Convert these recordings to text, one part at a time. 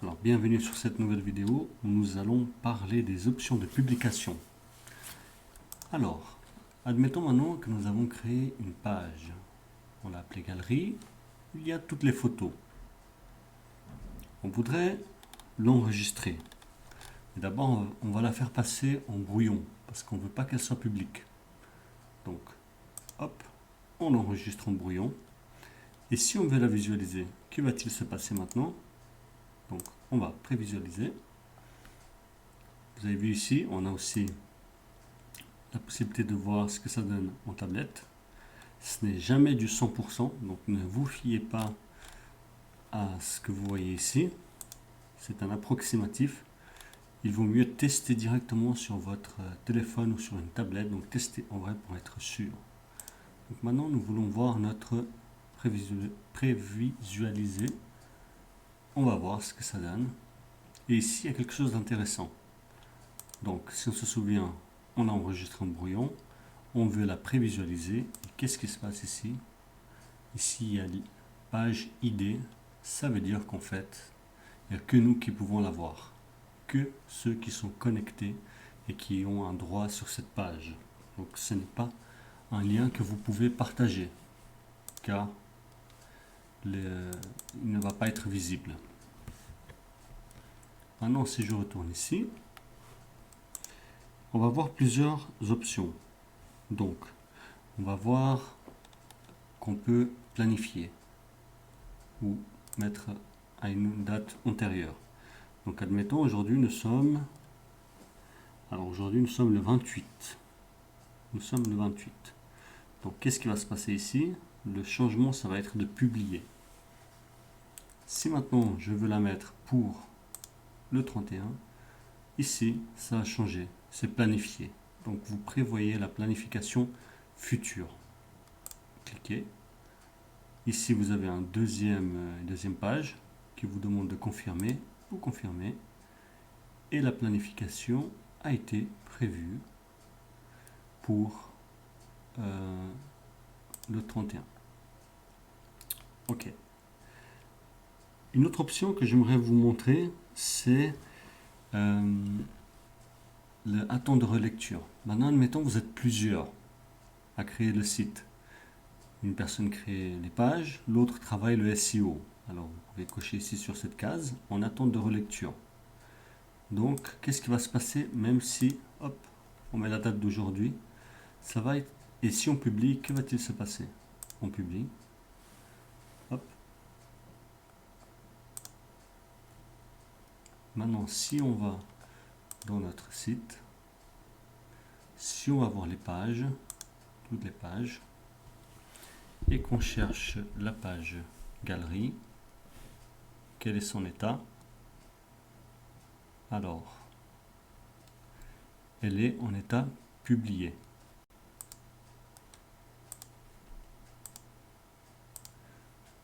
Alors, bienvenue sur cette nouvelle vidéo où nous allons parler des options de publication. Alors, admettons maintenant que nous avons créé une page. On l'a appelée galerie. Il y a toutes les photos. On voudrait l'enregistrer. D'abord, on va la faire passer en brouillon parce qu'on ne veut pas qu'elle soit publique. Donc, hop, on l'enregistre en brouillon. Et si on veut la visualiser, que va-t-il se passer maintenant? Donc, on va prévisualiser. Vous avez vu ici, on a aussi la possibilité de voir ce que ça donne en tablette. Ce n'est jamais du 100%, donc ne vous fiez pas à ce que vous voyez ici. C'est un approximatif. Il vaut mieux tester directement sur votre téléphone ou sur une tablette, donc tester en vrai pour être sûr. Donc maintenant, nous voulons voir notre prévisualisé. On va voir ce que ça donne. Et ici, il y a quelque chose d'intéressant. Donc, si on se souvient, on a enregistré un brouillon. On veut la prévisualiser. Et qu'est-ce qui se passe ici? Ici, il y a page ID. Ça veut dire qu'en fait, il n'y a que nous qui pouvons la voir. Que ceux qui sont connectés et qui ont un droit sur cette page. Donc, ce n'est pas un lien que vous pouvez partager. Car il ne va pas être visible. Maintenant, si je retourne ici, on va voir plusieurs options. Donc, on va voir qu'on peut planifier ou mettre à une date antérieure. Donc, admettons, aujourd'hui, nous sommes le 28. Nous sommes le 28. Donc, qu'est-ce qui va se passer ici? Le changement, ça va être de publier. Si maintenant, je veux la mettre pour le 31, ici, ça a changé. C'est planifié. Donc, vous prévoyez la planification future. Cliquez. Ici, vous avez une deuxième page qui vous demande de confirmer. Vous confirmez. Et la planification a été prévue pour le 31. OK. Une autre option que j'aimerais vous montrer, c'est le temps de relecture. Maintenant, admettons, vous êtes plusieurs à créer le site. Une personne crée les pages, l'autre travaille le SEO. Alors, vous pouvez cocher ici sur cette case en attente de relecture. Donc, qu'est-ce qui va se passer même si, hop, on met la date d'aujourd'hui, ça va être, et si on publie, que va-t-il se passer? On publie, hop. Maintenant, si on va dans notre site, si on va voir les pages, toutes les pages, et qu'on cherche la page galerie, quel est son état? Alors, elle est en état publié.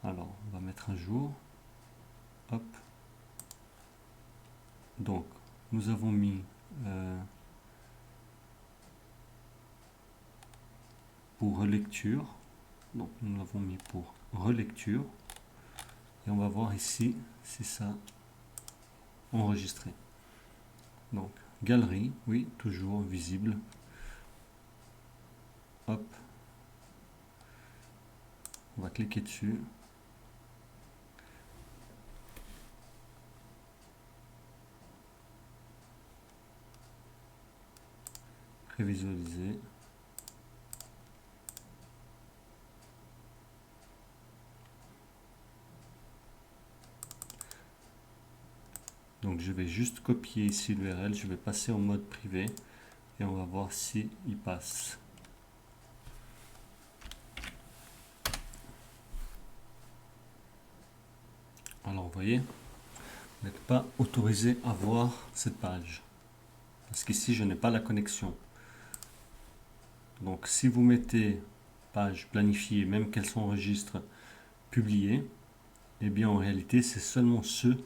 Alors, on va mettre un jour. Hop. Donc, nous avons mis pour relecture. Donc, nous l'avons mis pour relecture. Et on va voir ici si ça enregistré. Donc, galerie, oui, toujours visible. Hop. On va cliquer dessus. Prévisualiser. Donc je vais juste copier ici l'URL, je vais passer en mode privé et on va voir si il passe. Alors vous voyez, vous n'êtes pas autorisé à voir cette page parce qu'ici je n'ai pas la connexion. Donc si vous mettez page planifiée, même qu'elle s'enregistre publiée, eh bien en réalité c'est seulement ceux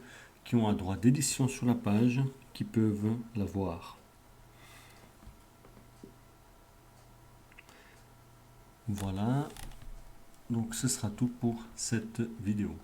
qui ont un droit d'édition sur la page qui peuvent la voir. Voilà, donc ce sera tout pour cette vidéo.